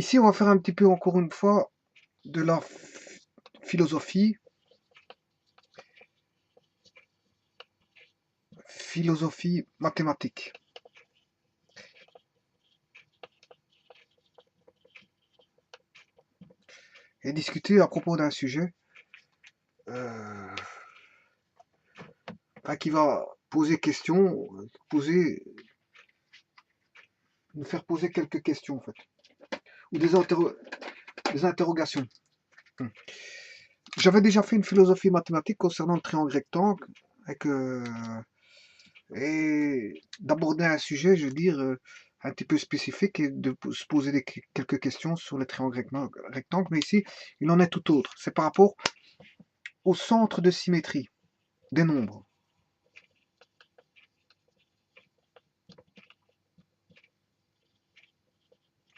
Ici, on va faire un petit peu, encore une fois, de la philosophie. Philosophie mathématique. Et discuter à propos d'un sujet qui va poser question, nous faire poser quelques questions en fait, ou des interrogations. J'avais déjà fait une philosophie mathématique concernant le triangle rectangle et d'aborder un sujet, je veux dire, un petit peu spécifique et de se poser quelques questions sur le triangle rectangle, mais ici, il en est tout autre. C'est par rapport au centre de symétrie des nombres.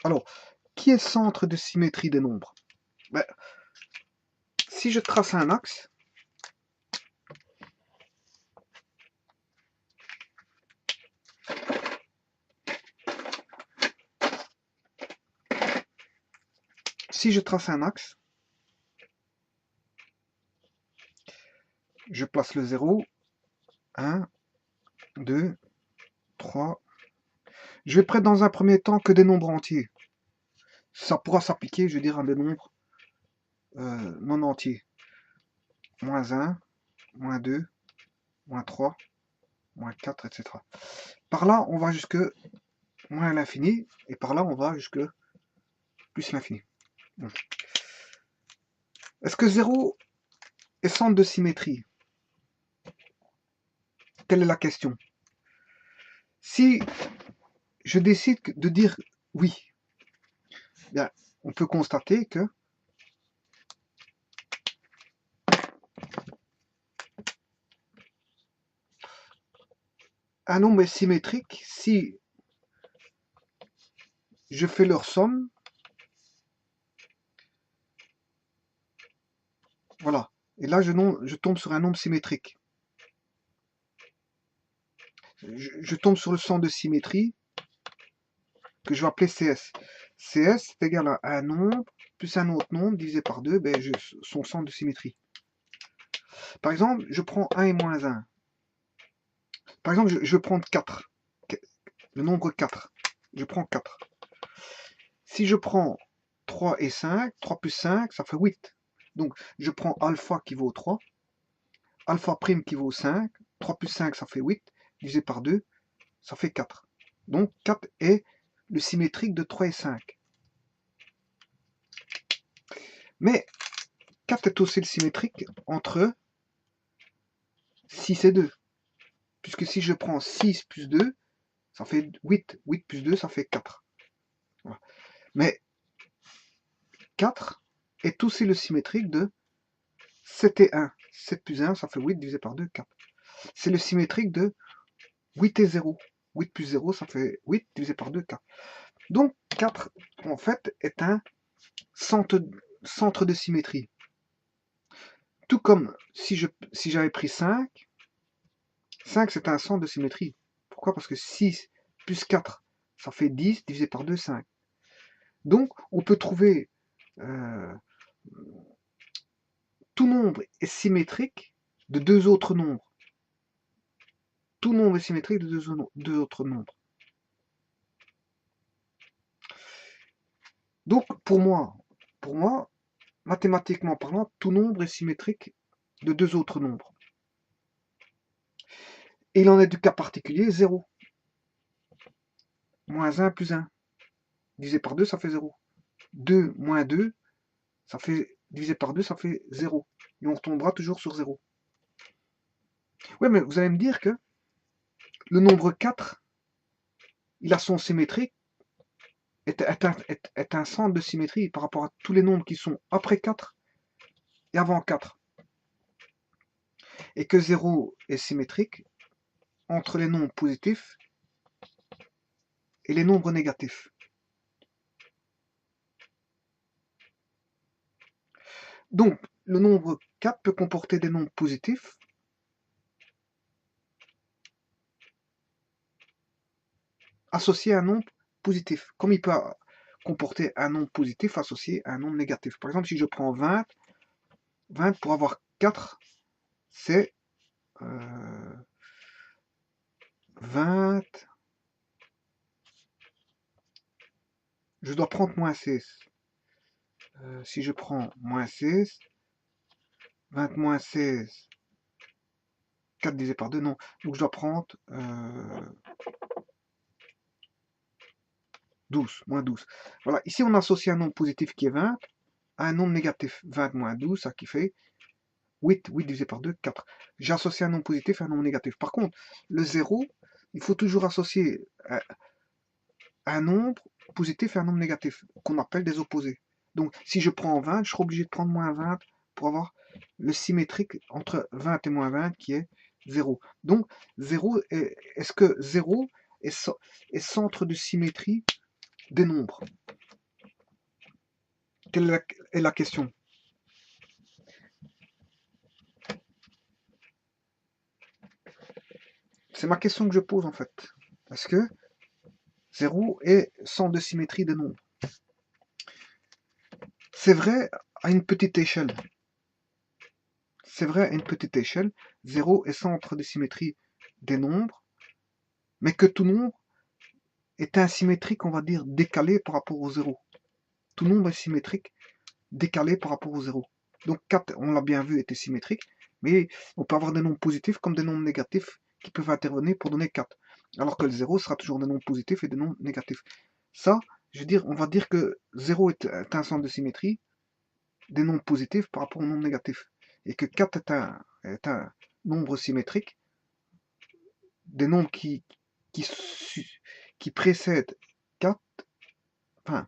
Alors, qui est centre de symétrie des nombres? Ben, si je trace un axe, je place le 0, 1, 2, 3. Je vais prendre dans un premier temps que des nombres entiers. Ça pourra s'appliquer, je veux dire, à des nombres non entiers. Moins 1, moins 2, moins 3, moins 4, etc. Par là, on va jusque moins l'infini, et par là, on va jusque plus l'infini. Est-ce que 0 est centre de symétrie? Telle est la question. Si je décide de dire oui, bien, on peut constater que un nombre est symétrique si je fais leur somme. Voilà. Et là, je tombe sur un nombre symétrique. Je tombe sur le centre de symétrie que je vais appeler CS. CS est égal à un nombre plus un autre nombre divisé par 2, ben, son centre de symétrie. Par exemple, je prends 1 et moins 1. Par exemple, je vais prendre 4. Le nombre 4. Je prends 4. Si je prends 3 et 5, 3 plus 5, ça fait 8. Donc, je prends alpha qui vaut 3, alpha prime qui vaut 5, 3 plus 5, ça fait 8, divisé par 2, ça fait 4. Donc, 4 est le symétrique de 3 et 5. Mais 4 est aussi le symétrique entre 6 et 2. Puisque si je prends 6 plus 2, ça fait 8. 8 plus 2, ça fait 4. Voilà. Mais 4 est aussi le symétrique de 7 et 1. 7 plus 1, ça fait 8 divisé par 2, 4. C'est le symétrique de 8 et 0. 8 plus 0, ça fait 8 divisé par 2, 4. Donc 4, en fait, est un centre de symétrie. Tout comme si j'avais pris 5, 5 c'est un centre de symétrie. Pourquoi? Parce que 6 plus 4, ça fait 10 divisé par 2, 5. Donc on peut trouver tout nombre est symétrique de deux autres nombres. Tout nombre est symétrique de deux autres nombres. Donc pour moi, mathématiquement parlant, tout nombre est symétrique de deux autres nombres. Et il en est du cas particulier 0. Moins 1 plus 1. Divisé par 2, ça fait 0. 2 moins 2, ça fait divisé par 2, ça fait 0. Et on retombera toujours sur 0. Oui, mais vous allez me dire que le nombre 4, il a son symétrique, est un centre de symétrie par rapport à tous les nombres qui sont après 4 et avant 4. Et que 0 est symétrique entre les nombres positifs et les nombres négatifs. Donc, le nombre 4 peut comporter des nombres positifs associés à un nombre positif, comme il peut comporter un nombre positif associé à un nombre négatif. Par exemple, si je prends 20 pour avoir 4, c'est 20, je dois prendre moins 16. Si je prends moins 16, 20 moins 16, 4 divisé par 2, non. Donc je dois prendre 12, moins 12. Voilà, ici on associe un nombre positif qui est 20 à un nombre négatif. 20 moins 12, ça qui fait 8. 8 divisé par 2, 4. J'ai associé un nombre positif à un nombre négatif. Par contre, le 0, il faut toujours associer un nombre positif et un nombre négatif, qu'on appelle des opposés. Donc, si je prends 20, je serai obligé de prendre moins 20 pour avoir le symétrique entre 20 et moins 20 qui est 0. Donc, 0 est-ce que 0 est centre de symétrie des nombres? Quelle est la question? C'est ma question que je pose en fait. Est-ce que 0 est centre de symétrie des nombres? C'est vrai à une petite échelle. C'est vrai à une petite échelle. 0 est centre de symétrie des nombres, mais que tout nombre est un symétrique, on va dire, décalé par rapport au 0. Tout nombre est symétrique, décalé par rapport au 0. Donc 4, on l'a bien vu, était symétrique, mais on peut avoir des nombres positifs comme des nombres négatifs qui peuvent intervenir pour donner 4. Alors que le 0 sera toujours des nombres positifs et des nombres négatifs. Ça, je veux dire, on va dire que 0 est un centre de symétrie des nombres positifs par rapport aux nombres négatifs. Et que 4 est un nombre symétrique des nombres qui précèdent 4, enfin,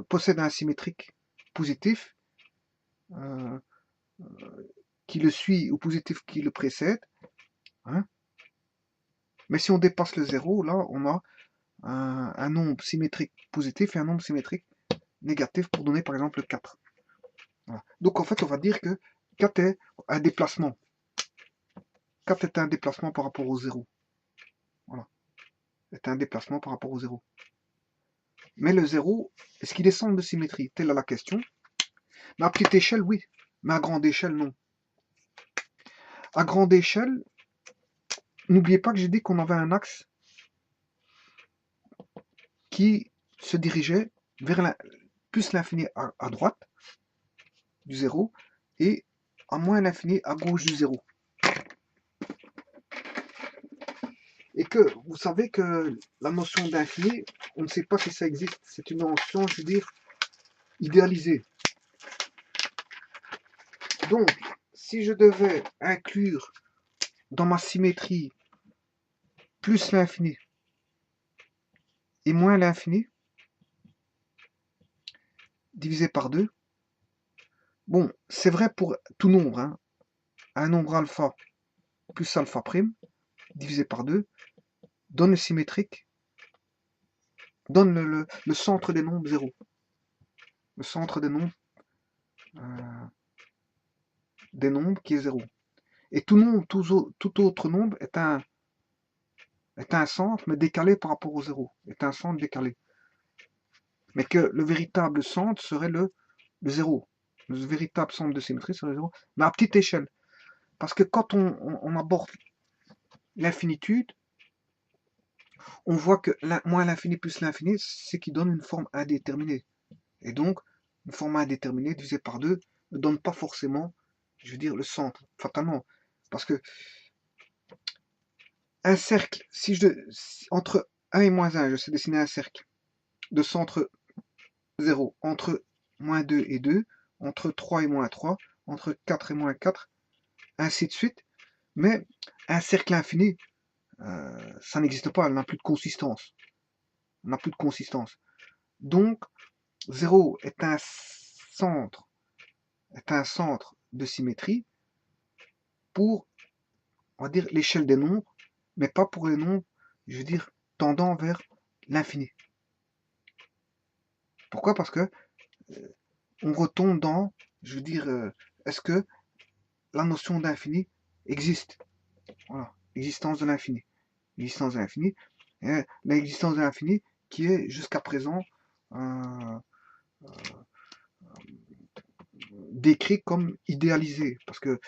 possèdent un symétrique positif euh, qui le suit ou positif qui le précède. Hein. Mais si on dépasse le 0, là, on a un nombre symétrique positif et un nombre symétrique négatif pour donner par exemple 4. Voilà. Donc en fait, on va dire que 4 est un déplacement. 4 est un déplacement par rapport au 0. Voilà. C'est un déplacement par rapport au 0. Mais le 0, est-ce qu'il est centre de symétrie? Telle est la question. Mais à petite échelle, oui. Mais à grande échelle, non. À grande échelle, n'oubliez pas que j'ai dit qu'on avait un axe qui se dirigeait vers plus l'infini à droite du 0 et à moins l'infini à gauche du 0. Et que vous savez que la notion d'infini, on ne sait pas si ça existe. C'est une notion, je veux dire, idéalisée. Donc, si je devais inclure dans ma symétrie plus l'infini et moins l'infini, divisé par 2, bon, c'est vrai pour tout nombre, hein. Un nombre alpha plus alpha prime, divisé par 2, donne le symétrique, donne le centre des nombres 0. Le centre des nombres qui est 0. Et tout nombre, tout autre nombre est un centre, mais décalé par rapport au 0. Est un centre décalé. Mais que le véritable centre serait le 0. Le véritable centre de symétrie serait le 0. Mais à petite échelle. Parce que quand on aborde l'infinitude, on voit que moins l'infini plus l'infini, c'est qui donne une forme indéterminée. Et donc, une forme indéterminée divisée par 2 ne donne pas forcément, je veux dire, le centre, fatalement. Parce que un cercle, entre 1 et moins 1, je sais dessiner un cercle de centre 0, entre moins 2 et 2, entre 3 et moins 3, entre 4 et moins 4, ainsi de suite. Mais un cercle infini, ça n'existe pas, elle n'a plus de consistance. Elle n'a plus de consistance. Donc, 0 est un centre de symétrie pour, on va dire, l'échelle des nombres, mais pas pour les nombres, je veux dire, tendant vers l'infini. Pourquoi? Parce que on retombe dans, je veux dire, est-ce que la notion d'infini existe? Voilà, l'existence de l'infini. L'existence de l'infini, l'existence de l'infini qui est jusqu'à présent, décrit comme idéalisé, parce que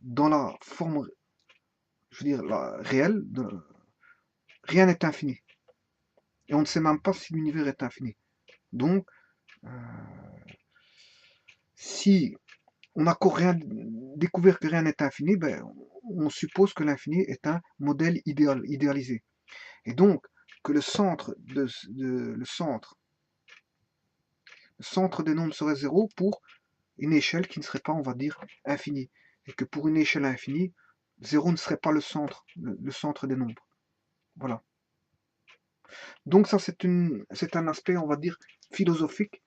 dans la forme, je veux dire, la réelle, rien n'est infini. Et on ne sait même pas si l'univers est infini. Donc, si on n'a encore rien découvert que rien n'est infini, ben, on suppose que l'infini est un modèle idéalisé. Et donc, que le centre des nombres serait 0 pour une échelle qui ne serait pas, on va dire, infinie. Et que pour une échelle infinie, 0 ne serait pas le centre des nombres. Voilà. Donc ça, c'est un aspect, on va dire, philosophique,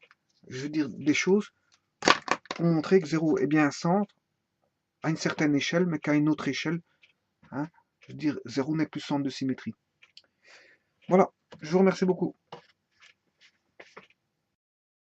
je veux dire, des choses, pour montrer que 0 est bien un centre à une certaine échelle, mais qu'à une autre échelle, hein, je veux dire, 0 n'est plus centre de symétrie. Voilà, je vous remercie beaucoup.